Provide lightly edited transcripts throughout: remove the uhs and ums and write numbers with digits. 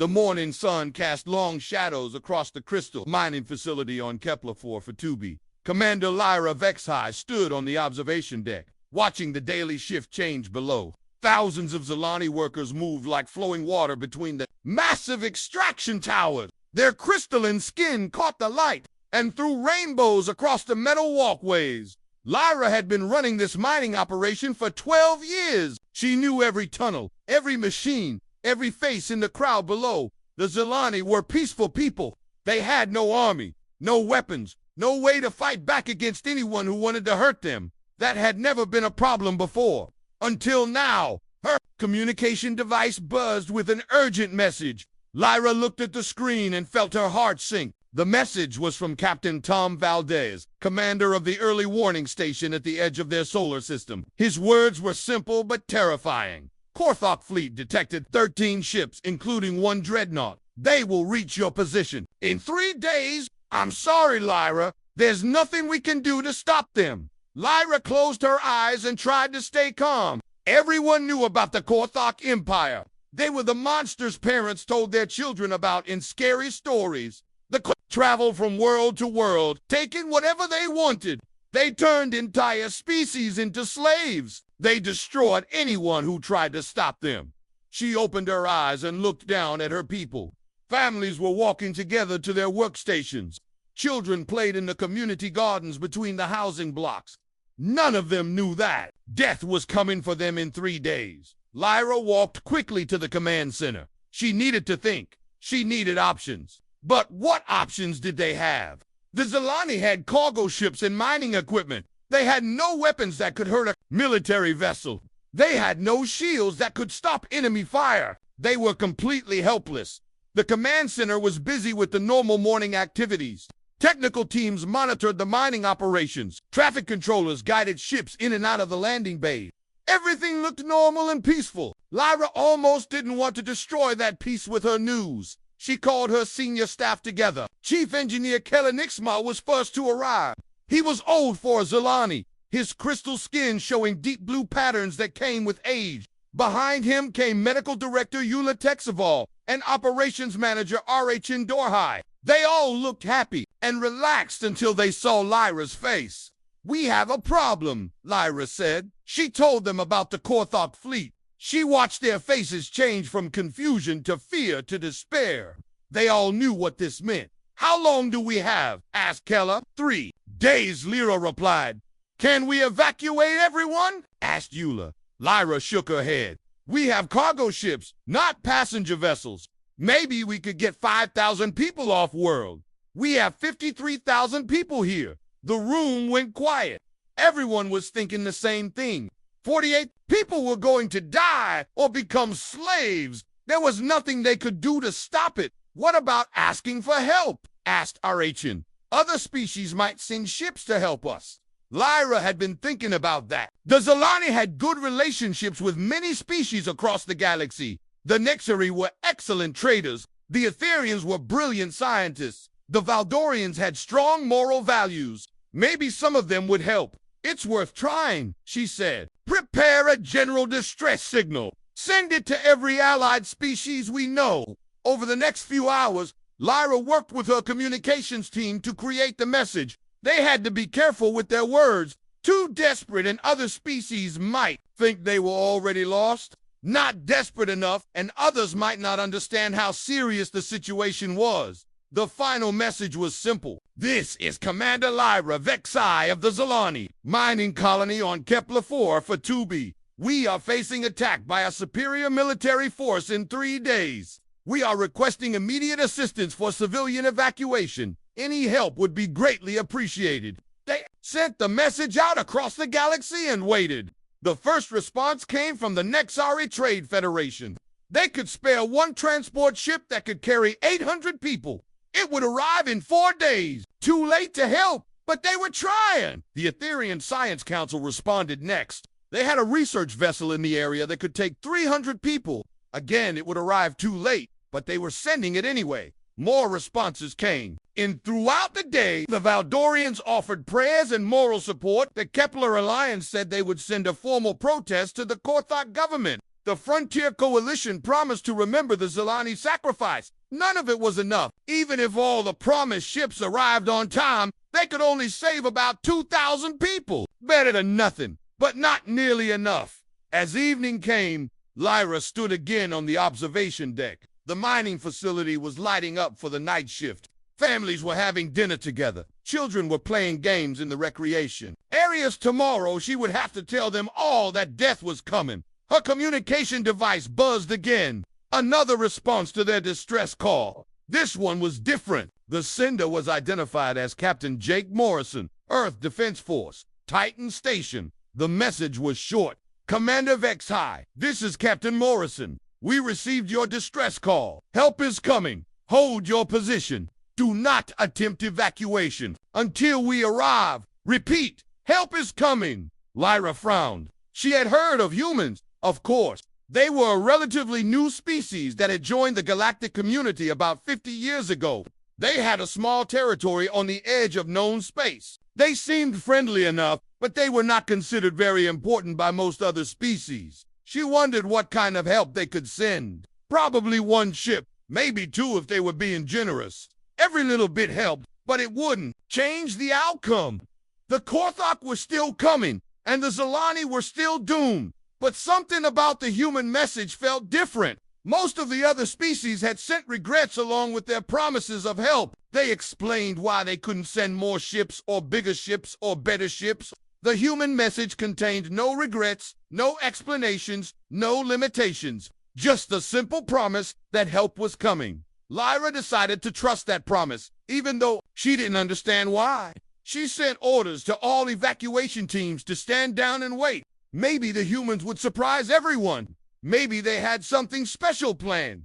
The morning sun cast long shadows across the crystal mining facility on Kepler-4 for Tubi. Commander Lyra Vexhai stood on the observation deck, watching the daily shift change below. Thousands of Zilani workers moved like flowing water between the massive extraction towers. Their crystalline skin caught the light and threw rainbows across the metal walkways. Lyra had been running this mining operation for 12 years. She knew every tunnel, every machine, every face in the crowd below. The Zilani were peaceful people. They had no army, no weapons, no way to fight back against anyone who wanted to hurt them. That had never been a problem before. Until now, her communication device buzzed with an urgent message. Lyra looked at the screen and felt her heart sink. The message was from Captain Tom Valdez, commander of the early warning station at the edge of their solar system. His words were simple but terrifying. Korthok fleet detected 13 ships, including one dreadnought. They will reach your position in 3 days. I'm sorry, Lyra. There's nothing we can do to stop them. Lyra closed her eyes and tried to stay calm. Everyone knew about the Korthok Empire. They were the monsters parents told their children about in scary stories. The traveled from world to world, taking whatever they wanted. They turned entire species into slaves. They destroyed anyone who tried to stop them. She opened her eyes and looked down at her people. Families were walking together to their workstations. Children played in the community gardens between the housing blocks. None of them knew that death was coming for them in 3 days. Lyra walked quickly to the command center. She needed to think. She needed options. But what options did they have? The Zilani had cargo ships and mining equipment. They had no weapons that could hurt a military vessel. They had no shields that could stop enemy fire. They were completely helpless. The command center was busy with the normal morning activities. Technical teams monitored the mining operations. Traffic controllers guided ships in and out of the landing bay. Everything looked normal and peaceful. Lyra almost didn't want to destroy that peace with her news. She called her senior staff together. Chief Engineer Kelenixma was first to arrive. He was old for a Zilani, his crystal skin showing deep blue patterns that came with age. Behind him came Medical Director Yula Texaval and Operations Manager R.H. Dorhai. They all looked happy and relaxed until they saw Lyra's face. "We have a problem," Lyra said. She told them about the Korthok fleet. She watched their faces change from confusion to fear to despair. They all knew what this meant. "How long do we have?" asked Keller. 3 days, Lyra replied. "Can we evacuate everyone?" asked Eula. Lyra shook her head. "We have cargo ships, not passenger vessels. Maybe we could get 5,000 people off world. We have 53,000 people here." The room went quiet. Everyone was thinking the same thing. 48 people were going to die or become slaves. There was nothing they could do to stop it. "What about asking for help?" asked Arachin. "Other species might send ships to help us." Lyra had been thinking about that. The Zilani had good relationships with many species across the galaxy. The Nexari were excellent traders. The Etherians were brilliant scientists. The Valdorians had strong moral values. Maybe some of them would help. "It's worth trying," she said. "Prepare a general distress signal. Send it to every allied species we know." Over the next few hours, Lyra worked with her communications team to create the message. They had to be careful with their words. Too desperate and other species might think they were already lost. Not desperate enough, and others might not understand how serious the situation was. The final message was simple. "This is Commander Lyra Vexhai of the Zilani mining colony on Kepler-4 for Tubi. We are facing attack by a superior military force in 3 days. We are requesting immediate assistance for civilian evacuation. Any help would be greatly appreciated." They sent the message out across the galaxy and waited. The first response came from the Nexari Trade Federation. They could spare one transport ship that could carry 800 people. It would arrive in 4 days. Too late to help, but they were trying. The Etherian Science Council responded next. They had a research vessel in the area that could take 300 people. Again, it would arrive too late, but they were sending it anyway. More responses came. Throughout the day, the Valdorians offered prayers and moral support. The Kepler Alliance said they would send a formal protest to the Korthok government. The Frontier Coalition promised to remember the Zilani sacrifice. None of it was enough. Even if all the promised ships arrived on time, they could only save about 2,000 people. Better than nothing, but not nearly enough. As evening came, Lyra stood again on the observation deck. The mining facility was lighting up for the night shift. Families were having dinner together. Children were playing games in the recreation areas. Tomorrow, she would have to tell them all that death was coming. Her communication device buzzed again. Another response to their distress call. This one was different. The sender was identified as Captain Jake Morrison, Earth Defense Force, Titan Station. The message was short. Commander Vex-High, this is Captain Morrison. We received your distress call. Help is coming. Hold your position. Do not attempt evacuation until we arrive. Repeat, help is coming. Lyra frowned. She had heard of humans, of course. They were a relatively new species that had joined the galactic community about 50 years ago. They had a small territory on the edge of known space. They seemed friendly enough, but they were not considered very important by most other species. She wondered what kind of help they could send. Probably one ship, maybe two if they were being generous. Every little bit helped, but it wouldn't change the outcome. The Korthok were still coming, and the Zilani were still doomed. But something about the human message felt different. Most of the other species had sent regrets along with their promises of help. They explained why they couldn't send more ships or bigger ships or better ships. The human message contained no regrets, no explanations, no limitations. Just a simple promise that help was coming. Lyra decided to trust that promise, even though she didn't understand why. She sent orders to all evacuation teams to stand down and wait. Maybe the humans would surprise everyone. Maybe they had something special planned.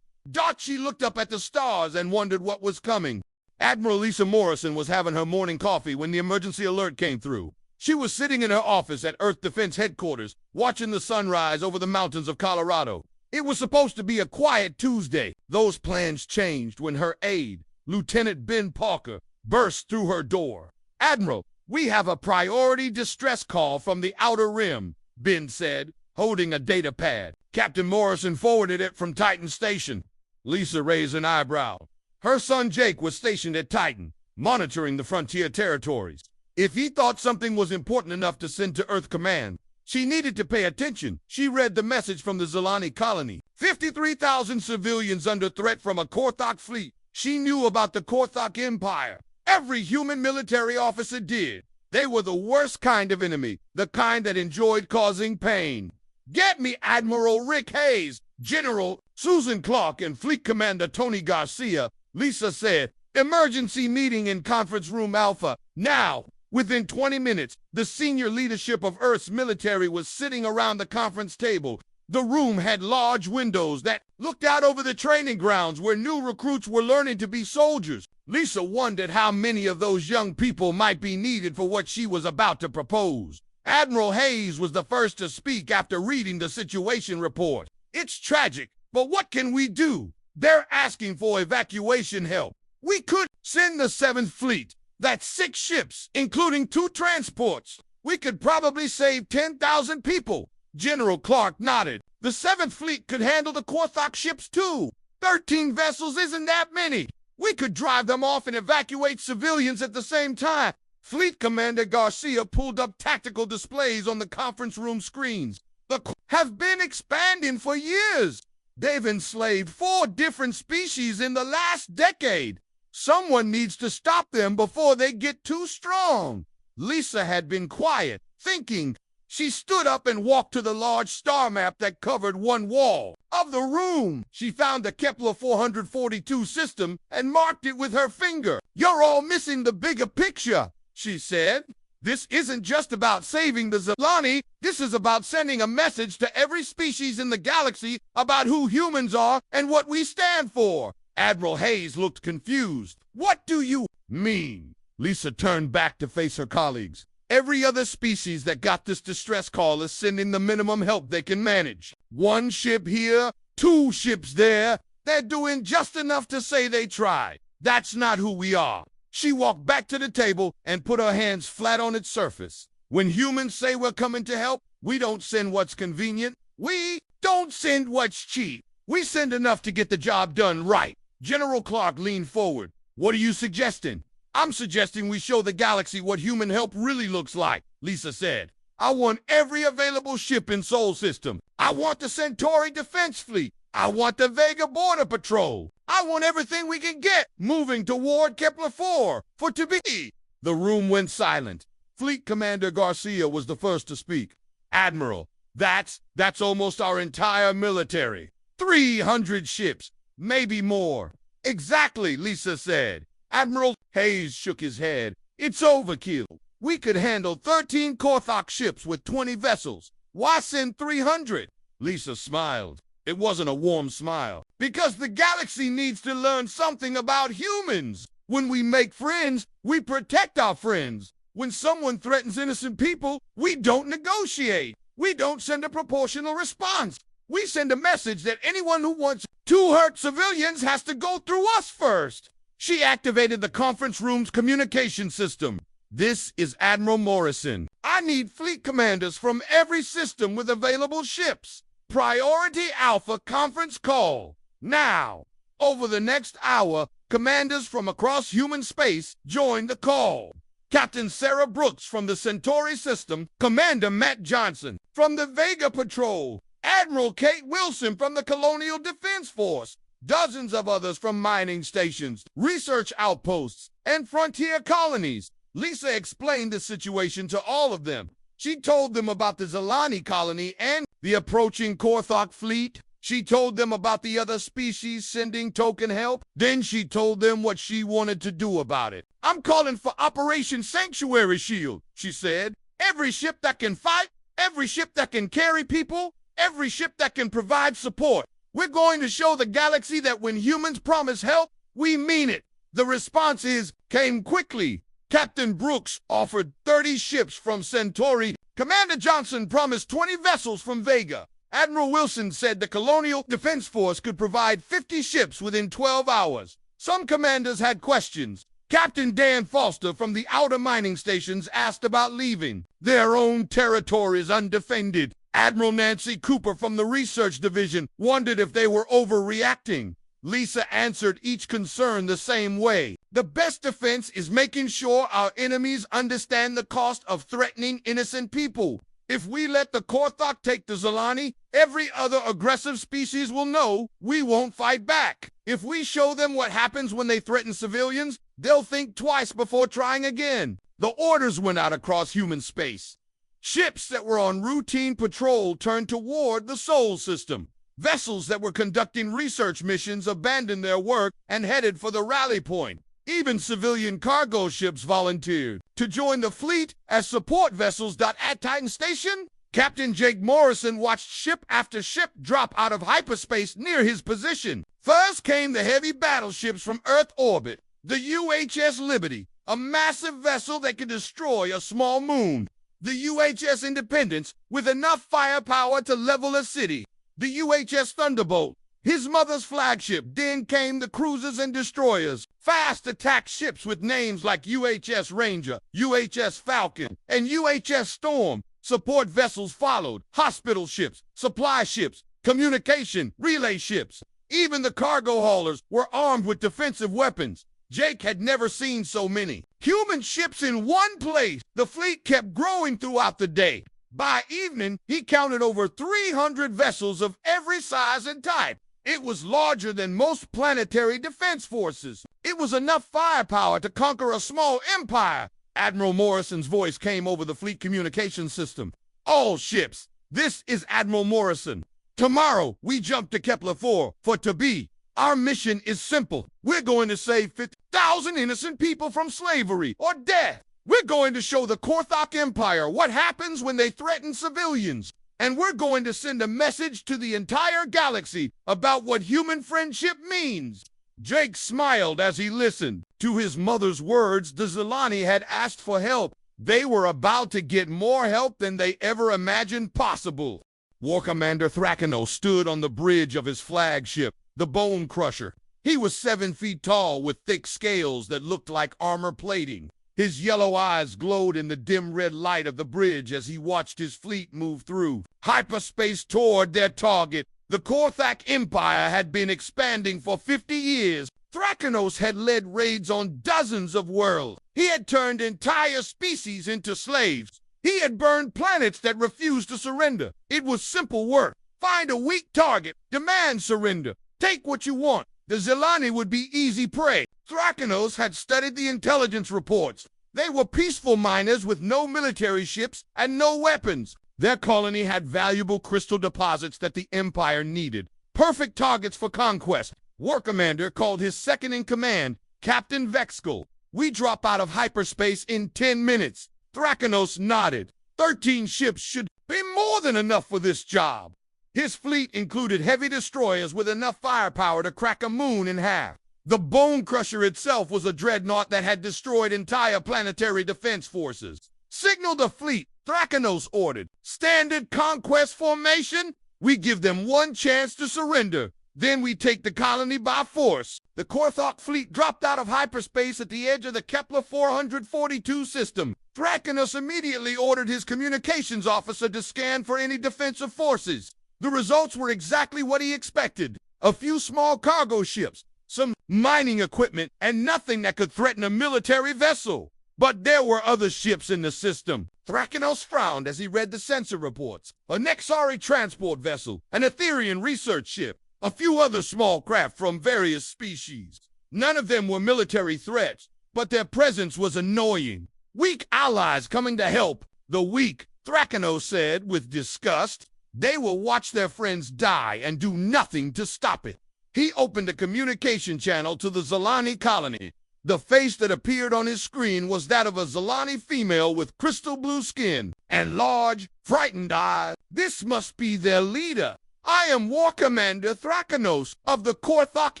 She looked up at the stars and wondered what was coming. Admiral Lisa Morrison was having her morning coffee when the emergency alert came through. She was sitting in her office at Earth Defense Headquarters, watching the sunrise over the mountains of Colorado. It was supposed to be a quiet Tuesday. Those plans changed when her aide, Lieutenant Ben Parker, burst through her door. "Admiral, we have a priority distress call from the Outer Rim," Ben said, holding a data pad. Captain Morrison forwarded it from Titan Station. Lisa raised an eyebrow. Her son Jake was stationed at Titan, monitoring the frontier territories. If he thought something was important enough to send to Earth Command, she needed to pay attention. She read the message from the Zilani colony. 53,000 civilians under threat from a Korthok fleet. She knew about the Korthok Empire. Every human military officer did. They were the worst kind of enemy, the kind that enjoyed causing pain. "Get me Admiral Rick Hayes, General Susan Clark, and Fleet Commander Tony Garcia," Lisa said. "Emergency meeting in Conference Room Alpha, now." Within 20 minutes, the senior leadership of Earth's military was sitting around the conference table. The room had large windows that looked out over the training grounds where new recruits were learning to be soldiers. Lisa wondered how many of those young people might be needed for what she was about to propose. Admiral Hayes was the first to speak after reading the situation report. "It's tragic, but what can we do? They're asking for evacuation help. We could send the 7th Fleet. That's 6 ships, including 2 transports. We could probably save 10,000 people." General Clark nodded. "The 7th Fleet could handle the Korthok ships too. 13 vessels isn't that many. We could drive them off and evacuate civilians at the same time." Fleet Commander Garcia pulled up tactical displays on the conference room screens. "The have been expanding for years. They've enslaved 4 different species in the last decade. Someone needs to stop them before they get too strong." Lisa had been quiet, thinking. She stood up and walked to the large star map that covered one wall of the room. She found the Kepler 442 system and marked it with her finger. "You're all missing the bigger picture," she said. "This isn't just about saving the Zilani. This is about sending a message to every species in the galaxy about who humans are and what we stand for." Admiral Hayes looked confused. "What do you mean?" Lisa turned back to face her colleagues. "Every other species that got this distress call is sending the minimum help they can manage. 1 ship here, 2 ships there. They're doing just enough to say they tried. That's not who we are." She walked back to the table and put her hands flat on its surface. "When humans say we're coming to help, we don't send what's convenient. We don't send what's cheap. We send enough to get the job done right. General Clark leaned forward. What are you suggesting? I'm suggesting we show the galaxy what human help really looks like, Lisa said. I want every available ship in Sol System. I want the Centauri Defense Fleet. I want the Vega Border Patrol. I want everything we can get moving toward Kepler-4 for to be. The room went silent. Fleet Commander Garcia was the first to speak. Admiral, that's almost our entire military. 300 ships, maybe more. Exactly, Lisa said. Admiral Hayes shook his head. It's overkill. We could handle 13 Korthok ships with 20 vessels. Why send 300? Lisa smiled. It wasn't a warm smile. Because the galaxy needs to learn something about humans. When we make friends, we protect our friends. When someone threatens innocent people, we don't negotiate. We don't send a proportional response. We send a message that anyone who wants to hurt civilians has to go through us first. She activated the conference room's communication system. This is Admiral Morrison. I need fleet commanders from every system with available ships. Priority Alpha conference call. Now. Over the next hour, commanders from across human space join the call. Captain Sarah Brooks from the Centauri system, Commander Matt Johnson from the Vega Patrol, Admiral Kate Wilson from the Colonial Defense Force, dozens of others from mining stations, research outposts, and frontier colonies. Lisa explained the situation to all of them. She told them about the Zalani colony and the approaching Korthok fleet. She told them about the other species sending token help. Then she told them what she wanted to do about it. I'm calling for Operation Sanctuary Shield, she said. Every ship that can fight, every ship that can carry people, every ship that can provide support. We're going to show the galaxy that when humans promise help, we mean it. The response came quickly. Captain Brooks offered 30 ships from Centauri. Commander Johnson promised 20 vessels from Vega. Admiral Wilson said the Colonial Defense Force could provide 50 ships within 12 hours. Some commanders had questions. Captain Dan Foster from the outer mining stations asked about leaving their own territories undefended. Admiral Nancy Cooper from the Research Division wondered if they were overreacting. Lisa answered each concern the same way. The best defense is making sure our enemies understand the cost of threatening innocent people. If we let the Korthok take the Zalani, every other aggressive species will know we won't fight back. If we show them what happens when they threaten civilians, they'll think twice before trying again. The orders went out across human space. Ships that were on routine patrol turned toward the Sol System. Vessels that were conducting research missions abandoned their work and headed for the rally point. Even civilian cargo ships volunteered to join the fleet as support vessels. At Titan Station, Captain Jake Morrison watched ship after ship drop out of hyperspace near his position. First came the heavy battleships from Earth orbit, the UHS Liberty, a massive vessel that could destroy a small moon. The UHS Independence, with enough firepower to level a city. The UHS Thunderbolt, his mother's flagship. Then came the cruisers and destroyers, fast attack ships with names like UHS Ranger, UHS Falcon, and UHS Storm. Support vessels followed, hospital ships, supply ships, communication, relay ships. Even the cargo haulers were armed with defensive weapons. Jake had never seen so many human ships in one place. The fleet kept growing throughout the day. By evening, he counted over 300 vessels of every size and type. It was larger than most planetary defense forces. It was enough firepower to conquer a small empire. Admiral Morrison's voice came over the fleet communication system. All ships, this is Admiral Morrison. Tomorrow, we jump to Kepler-4 for to be. Our mission is simple. We're going to save 50,000 innocent people from slavery or death. We're going to show the Korthok Empire what happens when they threaten civilians. And we're going to send a message to the entire galaxy about what human friendship means. Jake smiled as he listened. To his mother's words, the Zalani had asked for help. They were about to get more help than they ever imagined possible. War Commander Thrakano stood on the bridge of his flagship, the Bone Crusher. He was 7 feet tall with thick scales that looked like armor plating. His yellow eyes glowed in the dim red light of the bridge as he watched his fleet move through hyperspace toward their target. The Korthak Empire had been expanding for 50 years. Thrakinos had led raids on dozens of worlds. He had turned entire species into slaves. He had burned planets that refused to surrender. It was simple work. Find a weak target, demand surrender, take what you want. The Zelani would be easy prey. Thrakinos had studied the intelligence reports. They were peaceful miners with no military ships and no weapons. Their colony had valuable crystal deposits that the Empire needed. Perfect targets for conquest. War Commander called his second-in-command, Captain Vexkal. We drop out of hyperspace in 10 minutes. Thrakinos nodded. 13 ships should be more than enough for this job. His fleet included heavy destroyers with enough firepower to crack a moon in half. The Bone Crusher itself was a dreadnought that had destroyed entire planetary defense forces. Signal the fleet, Thrakinos ordered. Standard conquest formation? We give them one chance to surrender. Then we take the colony by force. The Korthak fleet dropped out of hyperspace at the edge of the Kepler 442 system. Thrakinos immediately ordered his communications officer to scan for any defensive forces. The results were exactly what he expected. A few small cargo ships, some mining equipment, and nothing that could threaten a military vessel. But there were other ships in the system. Thrakinos frowned as he read the sensor reports. A Nexari transport vessel, an Etherian research ship, a few other small craft from various species. None of them were military threats, but their presence was annoying. Weak allies coming to help. The weak, Thrakinos said with disgust. They will watch their friends die and do nothing to stop it. He opened a communication channel to the Zelani colony. The face that appeared on his screen was that of a Zelani female with crystal blue skin and large, frightened eyes. This must be their leader. I am War Commander Thrakinos of the Korthak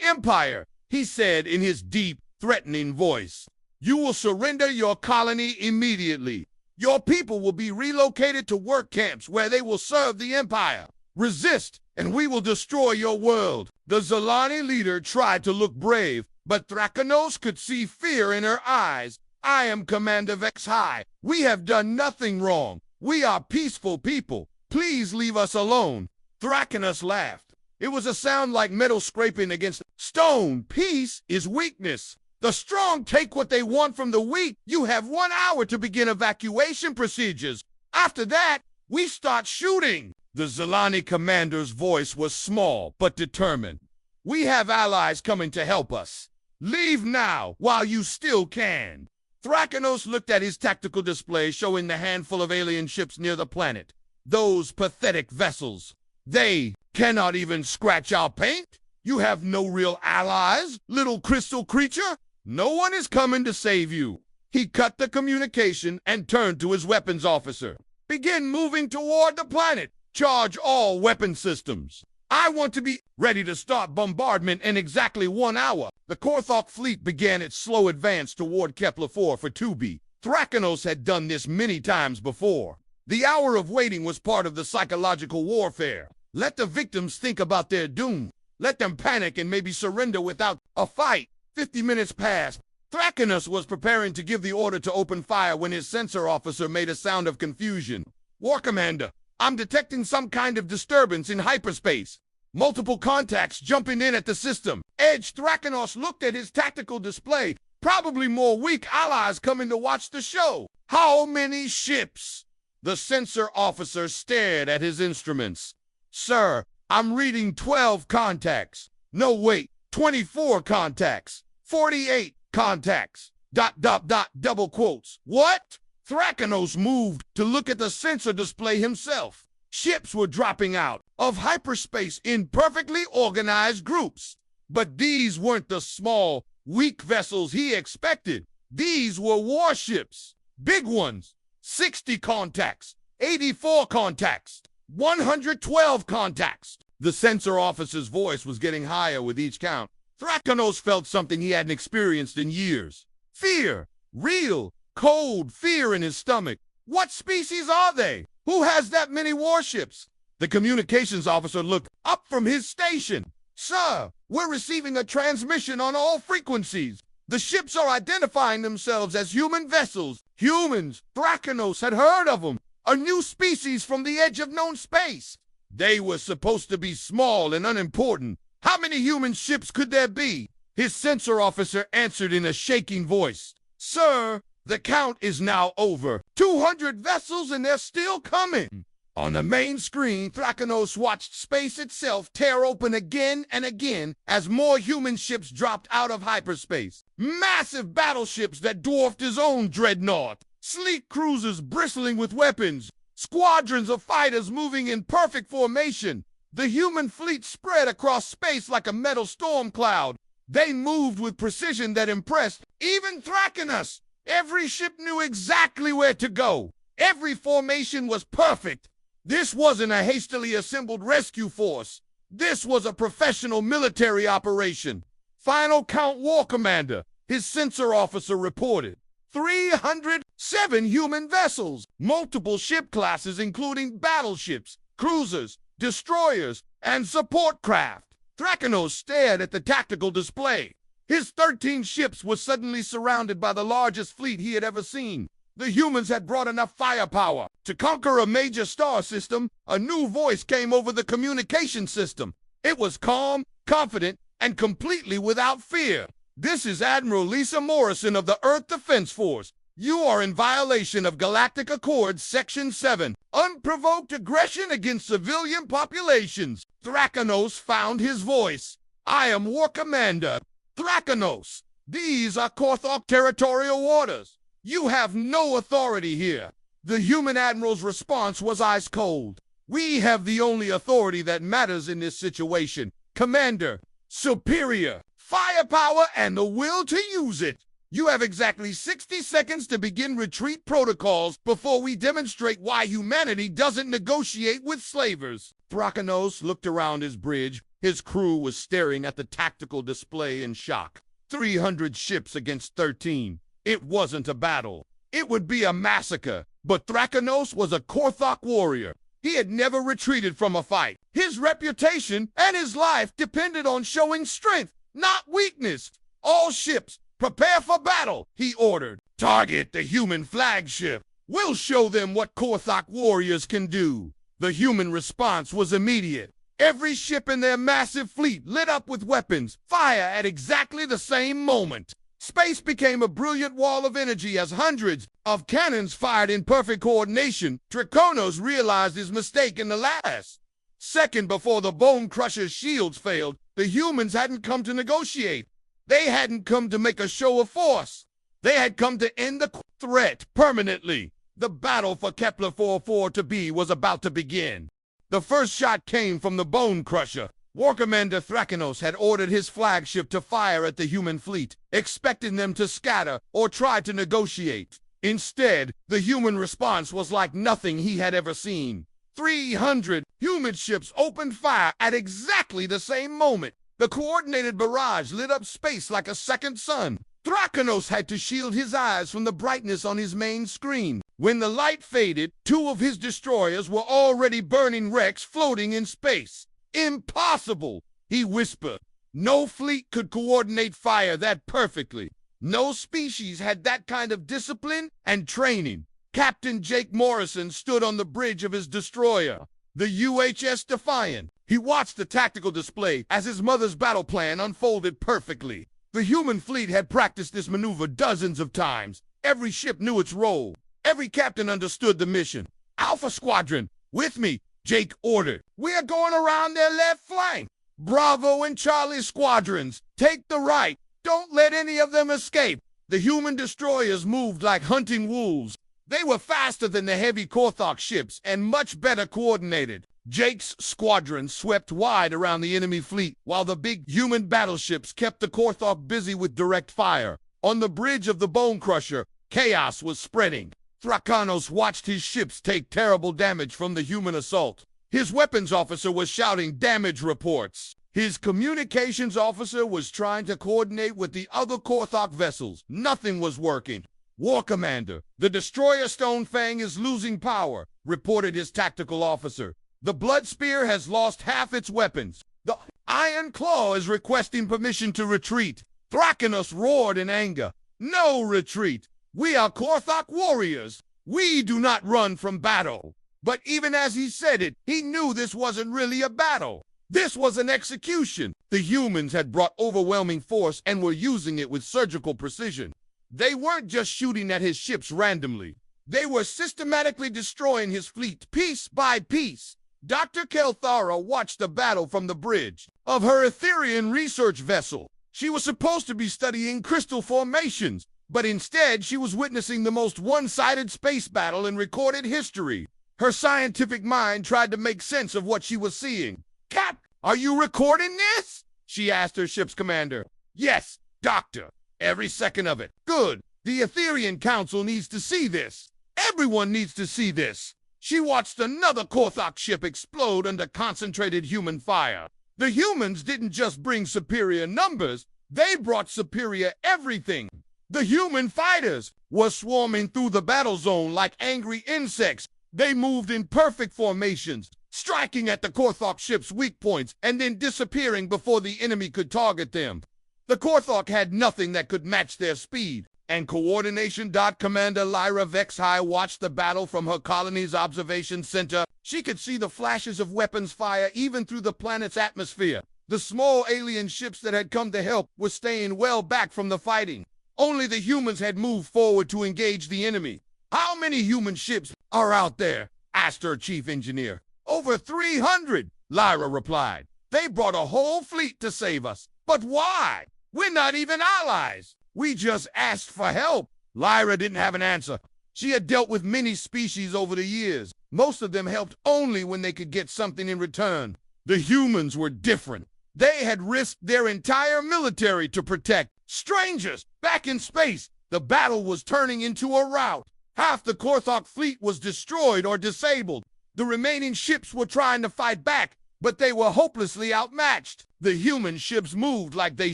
Empire, he said in his deep, threatening voice. You will surrender your colony immediately. Your people will be relocated to work camps where they will serve the Empire. Resist, and we will destroy your world. The Zelani leader tried to look brave, but Thrakinos could see fear in her eyes. I am Commander Vexhai. We have done nothing wrong. We are peaceful people. Please leave us alone. Thrakinos laughed. It was a sound like metal scraping against stone. Peace is weakness. The strong take what they want from the weak. You have 1 hour to begin evacuation procedures. After that, we start shooting. The Zelani commander's voice was small but determined. We have allies coming to help us. Leave now while you still can. Thrakinos looked at his tactical display showing the handful of alien ships near the planet. Those pathetic vessels. They cannot even scratch our paint. You have no real allies, little crystal creature. No one is coming to save you. He cut the communication and turned to his weapons officer. Begin moving toward the planet. Charge all weapon systems. I want to be ready to start bombardment in exactly 1 hour. The Korthak fleet began its slow advance toward Kepler 4 for 2B. Thrakinos had done this many times before. The hour of waiting was part of the psychological warfare. Let the victims think about their doom. Let them panic and maybe surrender without a fight. 50 minutes passed. Thrakinos was preparing to give the order to open fire when his sensor officer made a sound of confusion. War Commander, I'm detecting some kind of disturbance in hyperspace. Multiple contacts jumping in at the system. Edge Thrakinos looked at his tactical display. Probably more weak allies coming to watch the show. How many ships? The sensor officer stared at his instruments. Sir, I'm reading 12 contacts. No, wait, 24 contacts. 48 contacts. ... double quotes. What? Thrakinos moved to look at the sensor display himself. Ships were dropping out of hyperspace in perfectly organized groups. But these weren't the small, weak vessels he expected. These were warships. Big ones. 60 contacts. 84 contacts. 112 contacts. The sensor officer's voice was getting higher with each count. Thrakinos felt something he hadn't experienced in years. Fear. Real, cold fear in his stomach. What species are they? Who has that many warships? The communications officer looked up from his station. Sir, we're receiving a transmission on all frequencies. The ships are identifying themselves as human vessels. Humans. Thracanos had heard of them. A new species from the edge of known space. They were supposed to be small and unimportant. How many human ships could there be? His sensor officer answered in a shaking voice. Sir, the count is now over. 200 vessels and they're still coming. On the main screen, Thracanos watched space itself tear open again and again as more human ships dropped out of hyperspace. Massive battleships that dwarfed his own dreadnought. Sleek cruisers bristling with weapons. Squadrons of fighters moving in perfect formation. The human fleet spread across space like a metal storm cloud. They moved with precision that impressed even Thracanos. Every ship knew exactly where to go. Every formation was perfect. This wasn't a hastily assembled rescue force. This was a professional military operation. Final count, War Commander, his sensor officer reported. 307 human vessels, multiple ship classes including battleships, cruisers, destroyers, and support craft. Thracanos stared at the tactical display. His 13 ships were suddenly surrounded by the largest fleet he had ever seen. The humans had brought enough firepower to conquer a major star system. A new voice came over the communication system. It was calm, confident, and completely without fear. This is Admiral Lisa Morrison of the Earth Defense Force. You are in violation of Galactic Accords Section 7, unprovoked aggression against civilian populations. Thracanos found his voice. I am War Commander Thracanos. These are Korthok territorial waters. You have no authority here. The human admiral's response was ice cold. We have the only authority that matters in this situation. Commander, superior, firepower, and the will to use it. You have exactly 60 seconds to begin retreat protocols before we demonstrate why humanity doesn't negotiate with slavers. Thracanos looked around his bridge. His crew was staring at the tactical display in shock. 300 ships against 13. It wasn't a battle. It would be a massacre. But Thracanos was a Korthok warrior. He had never retreated from a fight. His reputation and his life depended on showing strength, not weakness. All ships, prepare for battle, he ordered. Target the human flagship. We'll show them what Korthok warriors can do. The human response was immediate. Every ship in their massive fleet lit up with weapons, fire at exactly the same moment. Space became a brilliant wall of energy as hundreds of cannons fired in perfect coordination. Thracanos realized his mistake in the last second before the Bone Crusher's shields failed. The humans hadn't come to negotiate. They hadn't come to make a show of force. They had come to end the threat permanently. The battle for Kepler 44-B was about to begin. The first shot came from the Bone Crusher. War Commander Thracanos had ordered his flagship to fire at the human fleet, expecting them to scatter or try to negotiate. Instead, the human response was like nothing he had ever seen. 300 human ships opened fire at exactly the same moment. The coordinated barrage lit up space like a second sun. Thracanos had to shield his eyes from the brightness on his main screen. When the light faded, 2 of his destroyers were already burning wrecks floating in space. Impossible, he whispered. No fleet could coordinate fire that perfectly. No species had that kind of discipline and training. Captain Jake Morrison stood on the bridge of his destroyer, the UHS Defiant. He watched the tactical display as his mother's battle plan unfolded perfectly. The human fleet had practiced this maneuver dozens of times. Every ship knew its role. Every captain understood the mission. Alpha Squadron, with me, Jake ordered. We are going around their left flank. Bravo and Charlie squadrons, take the right. Don't let any of them escape. The human destroyers moved like hunting wolves. They were faster than the heavy Korthok ships and much better coordinated. Jake's squadron swept wide around the enemy fleet, while the big human battleships kept the Korthok busy with direct fire. On the bridge of the Bone Crusher, chaos was spreading. Thracanos watched his ships take terrible damage from the human assault. His weapons officer was shouting damage reports. His communications officer was trying to coordinate with the other Korthok vessels. Nothing was working. War Commander, the destroyer Stonefang is losing power, reported his tactical officer. The Blood Spear has lost half its weapons. The Iron Claw is requesting permission to retreat. Thrakenus roared in anger. No retreat. We are Korthok warriors. We do not run from battle. But even as he said it, he knew this wasn't really a battle. This was an execution. The humans had brought overwhelming force and were using it with surgical precision. They weren't just shooting at his ships randomly. They were systematically destroying his fleet piece by piece. Dr. Kelthara watched the battle from the bridge of her Etherean research vessel. She was supposed to be studying crystal formations, but instead she was witnessing the most one-sided space battle in recorded history. Her scientific mind tried to make sense of what she was seeing. "Cap, are you recording this?" she asked her ship's commander. "Yes, Doctor. Every second of it." "Good. The Etherean Council needs to see this. Everyone needs to see this." She watched another Korthok ship explode under concentrated human fire. The humans didn't just bring superior numbers, they brought superior everything. The human fighters were swarming through the battle zone like angry insects. They moved in perfect formations, striking at the Korthok ship's weak points and then disappearing before the enemy could target them. The Korthok had nothing that could match their speed, and coordination. Commander Lyra Vexhai watched the battle from her colony's observation center. She could see the flashes of weapons fire even through the planet's atmosphere. The small alien ships that had come to help were staying well back from the fighting. Only the humans had moved forward to engage the enemy. "How many human ships are out there?" asked her chief engineer. "Over 300, Lyra replied. "They brought a whole fleet to save us. But why? We're not even allies. We just asked for help." Lyra didn't have an answer. She had dealt with many species over the years. Most of them helped only when they could get something in return. The humans were different. They had risked their entire military to protect strangers back in space. The battle was turning into a rout. Half the Korthok fleet was destroyed or disabled. The remaining ships were trying to fight back, but they were hopelessly outmatched. The human ships moved like they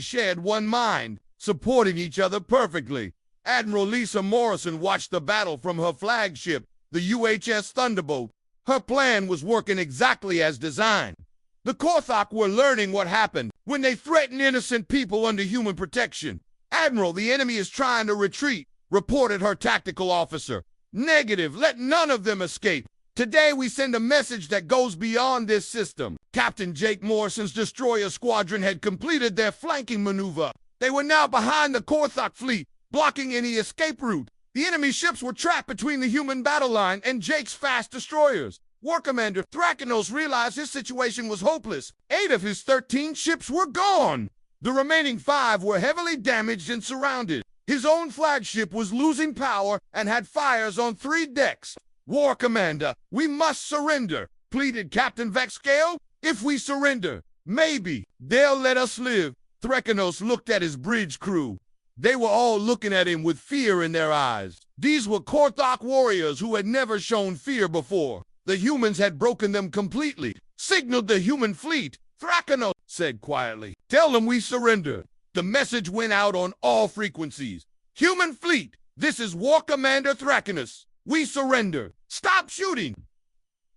shared one mind, supporting each other perfectly. Admiral Lisa Morrison watched the battle from her flagship, the UHS Thunderbolt. Her plan was working exactly as designed. The Korthok were learning what happened when they threatened innocent people under human protection. "Admiral, the enemy is trying to retreat," reported her tactical officer. "Negative. Let none of them escape. Today we send a message that goes beyond this system." Captain Jake Morrison's destroyer squadron had completed their flanking maneuver. They were now behind the Korthok fleet, blocking any escape route. The enemy ships were trapped between the human battle line and Jake's fast destroyers. War Commander Thrakenos realized his situation was hopeless. 8 of his 13 ships were gone. The remaining 5 were heavily damaged and surrounded. His own flagship was losing power and had fires on 3 decks. "War Commander, we must surrender," pleaded Captain Vexcale. "If we surrender, maybe they'll let us live." Thrakenos looked at his bridge crew. They were all looking at him with fear in their eyes. These were Korthok warriors who had never shown fear before. The humans had broken them completely. "Signaled the human fleet," Thrakenos said quietly. "Tell them we surrender." The message went out on all frequencies. "Human fleet, this is War Commander Thrakenos. We surrender. Stop shooting."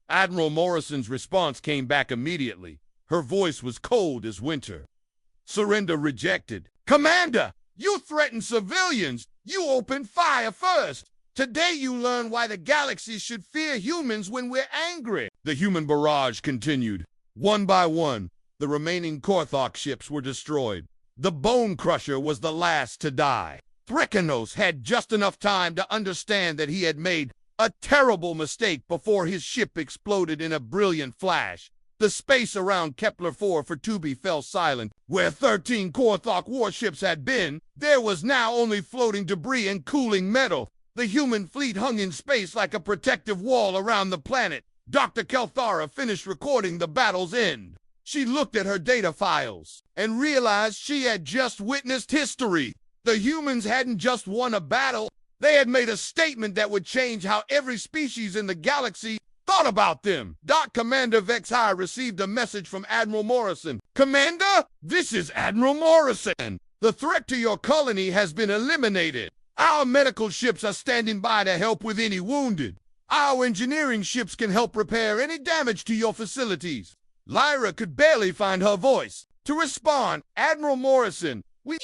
Admiral Morrison's response came back immediately. Her voice was cold as winter. "Surrender rejected." "Commander, you threaten civilians. You opened fire first. Today you learn why the galaxy should fear humans when we're angry." The human barrage continued. One by one, the remaining Korthok ships were destroyed. The Bone Crusher was the last to die. Thrakenos had just enough time to understand that he had made a terrible mistake before his ship exploded in a brilliant flash. The space around Kepler-4 for Tubi fell silent. Where 13 Korthok warships had been, there was now only floating debris and cooling metal. The human fleet hung in space like a protective wall around the planet. Dr. Kelthara finished recording the battle's end. She looked at her data files and realized she had just witnessed history. The humans hadn't just won a battle. They had made a statement that would change how every species in the galaxy thought about them. Commander Vexhai received a message from Admiral Morrison. "Commander, this is Admiral Morrison. The threat to your colony has been eliminated. Our medical ships are standing by to help with any wounded. Our engineering ships can help repair any damage to your facilities." Lyra could barely find her voice to respond. "Admiral Morrison, we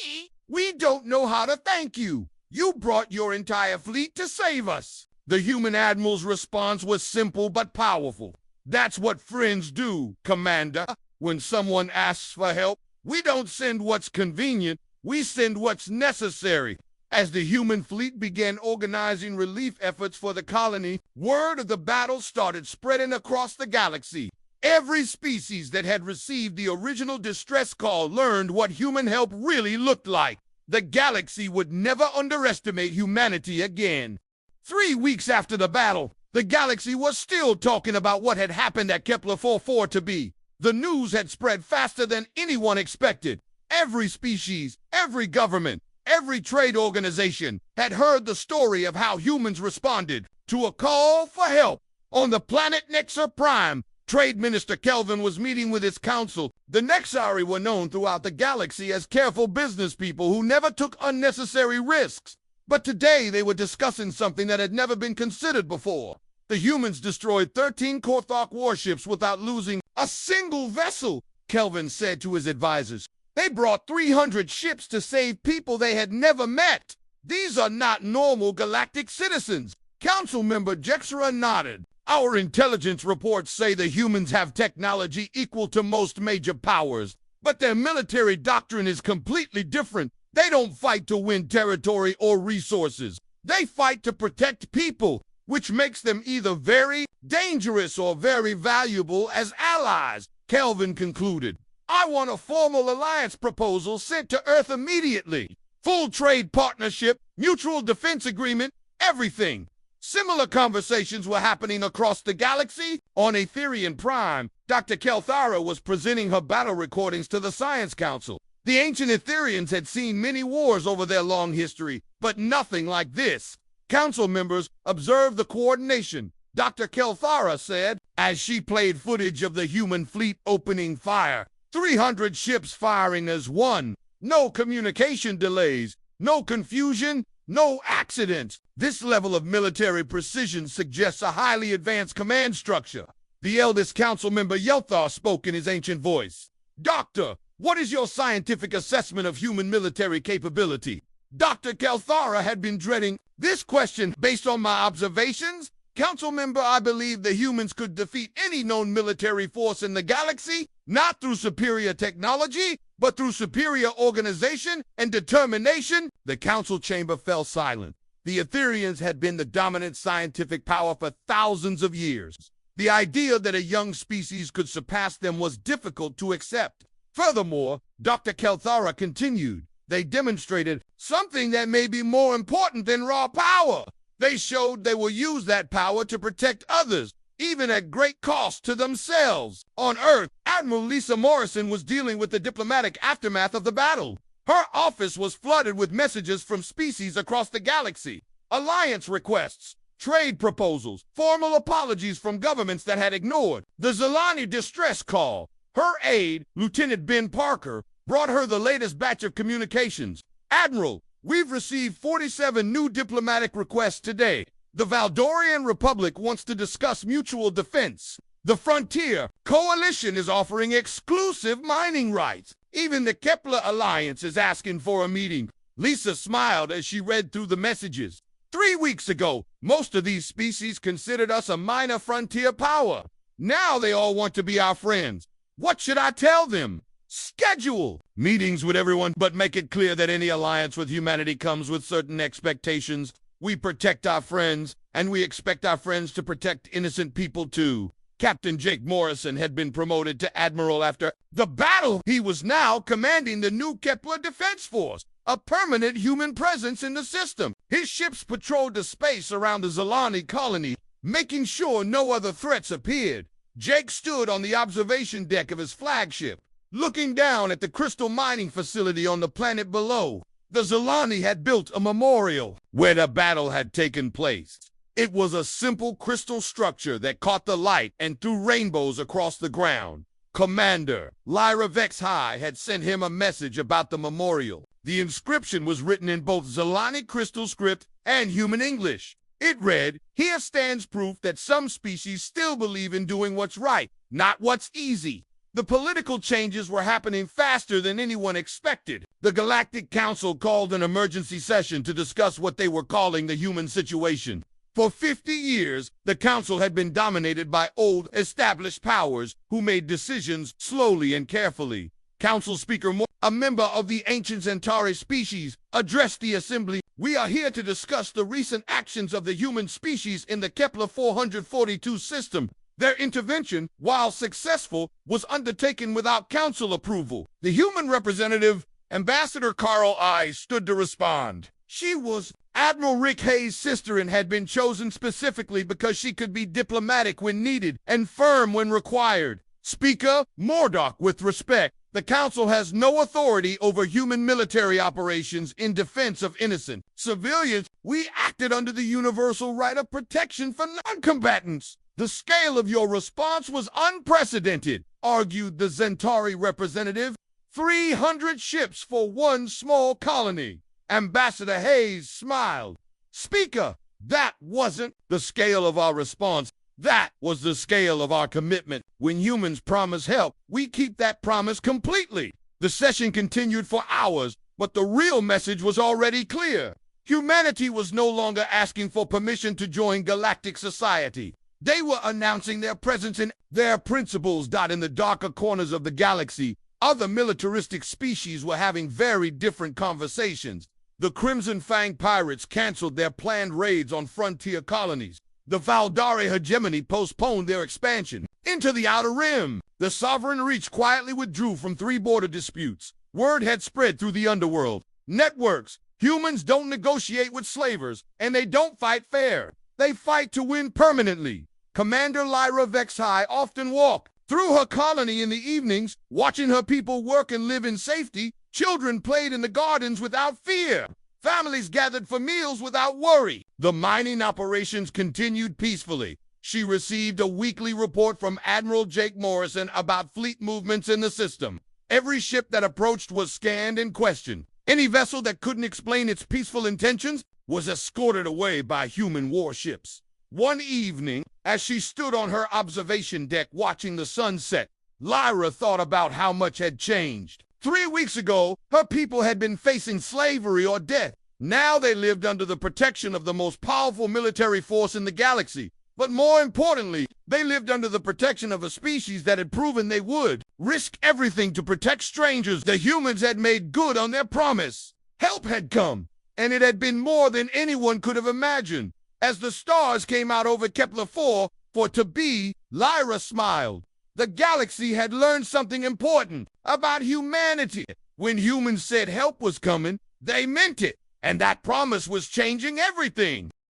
We don't know how to thank you. You brought your entire fleet to save us. The human admiral's response was simple but powerful. That's what friends do, Commander. When someone asks for help, we don't send what's convenient, we send what's necessary. As the human fleet began organizing relief efforts for the colony, word of the battle started spreading across the galaxy. Every species that had received the original distress call learned what human help really looked like. The galaxy would never underestimate humanity again. 3 weeks after the battle, the galaxy was still talking about what had happened at Kepler 4b. The news had spread faster than anyone expected. Every species, every government, every trade organization had heard the story of how humans responded to a call for help. On the planet Nexar Prime, Trade Minister Kelvin was meeting with his council. The Nexari were known throughout the galaxy as careful business people who never took unnecessary risks. But today they were discussing something that had never been considered before. The humans destroyed 13 Korthok warships without losing a single vessel, Kelvin said to his advisors. They brought 300 ships to save people they had never met. These are not normal galactic citizens. Council member Jexera nodded. Our intelligence reports say the humans have technology equal to most major powers, but their military doctrine is completely different. They don't fight to win territory or resources. They fight to protect people, which makes them either very dangerous or very valuable as allies, Kelvin concluded. I want a formal alliance proposal sent to Earth immediately. Full trade partnership, mutual defense agreement, everything. Similar conversations were happening across the galaxy. On Aetherian Prime, Dr. Kelthara was presenting her battle recordings to the Science Council. The ancient Aetherians had seen many wars over their long history, but nothing like this. Council members observed the coordination. Dr. Kelthara said, as she played footage of the human fleet opening fire. 300 ships firing as one. No communication delays, no confusion, no accidents. This level of military precision suggests a highly advanced command structure. The eldest council member Yelthar spoke in his ancient voice. Doctor, what is your scientific assessment of human military capability? Dr. Kelthara had been dreading this question. Based on my observations, council member, I believe the humans could defeat any known military force in the galaxy, not through superior technology, but through superior organization and determination. The council chamber fell silent. The Aetherians had been the dominant scientific power for thousands of years. The idea that a young species could surpass them was difficult to accept. Furthermore, Dr. Kelthara continued, they demonstrated something that may be more important than raw power. They showed they will use that power to protect others, even at great cost to themselves. On Earth, Admiral Lisa Morrison was dealing with the diplomatic aftermath of the battle. Her office was flooded with messages from species across the galaxy, alliance requests, trade proposals, formal apologies from governments that had ignored the Zilani distress call. Her aide, Lieutenant Ben Parker, brought her the latest batch of communications. Admiral, we've received 47 new diplomatic requests today. The Valdorian Republic wants to discuss mutual defense. The Frontier Coalition is offering exclusive mining rights. Even the Kepler Alliance is asking for a meeting. Lisa smiled as she read through the messages. 3 weeks ago, most of these species considered us a minor frontier power. Now they all want to be our friends. What should I tell them? Schedule meetings with everyone, but make it clear that any alliance with humanity comes with certain expectations. We protect our friends, and we expect our friends to protect innocent people too. Captain Jake Morrison had been promoted to admiral after the battle. He was now commanding the new Kepler Defense Force, a permanent human presence in the system. His ships patrolled the space around the Zilani colony, making sure no other threats appeared. Jake stood on the observation deck of his flagship, looking down at the crystal mining facility on the planet below. The Zilani had built a memorial where the battle had taken place. It was a simple crystal structure that caught the light and threw rainbows across the ground. Commander Lyra Vex-High had sent him a message about the memorial. The inscription was written in both Zilani crystal script and human English. It read, "Here stands proof that some species still believe in doing what's right, not what's easy." The political changes were happening faster than anyone expected. the Galactic Council called an emergency session to discuss what they were calling the human situation. For 50 years, the Council had been dominated by old, established powers who made decisions slowly and carefully. Council Speaker Moore, a member of the ancient Centauri species, addressed the assembly. "We are here to discuss the recent actions of the human species in the Kepler 442 system. Their intervention, while successful, was undertaken without council approval." The human representative, Ambassador Carl I, stood to respond. She was Admiral Rick Hayes' sister and had been chosen specifically because she could be diplomatic when needed and firm when required. Speaker Murdoch, with respect, the Council has no authority over human military operations in defense of innocent civilians. "We acted under the universal right of protection for non-combatants. The scale of your response was unprecedented," argued the Centauri representative. 300 ships for one small colony. Ambassador Hayes smiled. "Speaker, that wasn't the scale of our response. That was the scale of our commitment. When humans promise help, we keep that promise completely." The session continued for hours, but the real message was already clear. Humanity was no longer asking for permission to join galactic society. They were announcing their presence and their principles. In the darker corners of the galaxy, other militaristic species were having very different conversations. The Crimson Fang pirates canceled their planned raids on frontier colonies. The Valdari hegemony postponed their expansion into the Outer Rim. The Sovereign Reach quietly withdrew from 3 border disputes. Word had spread through the underworld networks. Humans don't negotiate with slavers, and they don't fight fair. They fight to win permanently. Commander Lyra Vexhai often walked through her colony in the evenings, watching her people work and live in safety. Children played in the gardens without fear. Families gathered for meals without worry. The mining operations continued peacefully. She received a weekly report from Admiral Jake Morrison about fleet movements in the system. Every ship that approached was scanned and questioned. Any vessel that couldn't explain its peaceful intentions was escorted away by human warships. One evening, as she stood on her observation deck watching the sunset, Lyra thought about how much had changed. 3 weeks ago, her people had been facing slavery or death. Now they lived under the protection of the most powerful military force in the galaxy. But more importantly, they lived under the protection of a species that had proven they would risk everything to protect strangers. The humans had made good on their promise. Help had come, and it had been more than anyone could have imagined. As the stars came out over Kepler 4 for to be, Lyra smiled. The galaxy had learned something important about humanity. When humans said help was coming, they meant it, and that promise was changing everything.